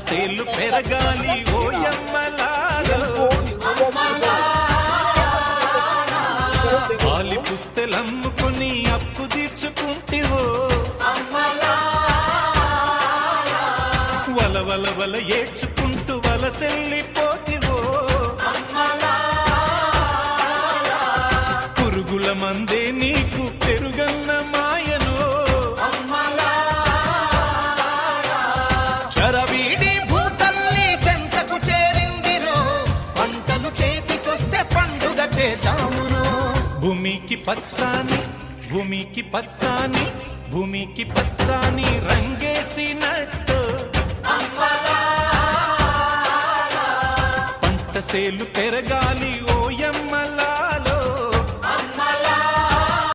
సేలు పెరగాలి ఓయమ్మలారో పాలి పుస్తెలమ్ముకొని అప్పు తీర్చుకుంటివో వల వల వల ఏడ్చుకుంటూ వలసెల్లిపోతివో పురుగుల మందే నీకు పెరుగన్న మాయనో చరవీడి భూతల్లి చెంతకు చేరిందిరో పంటలు చేతికొస్తే పండుగ చేద్దామురో భూమికి పచ్చాని భూమికి పచ్చాని భూమికి పచ్చాని రంగేసినట్టు పంట సేలు పెరగాలి ఓయమ్మలా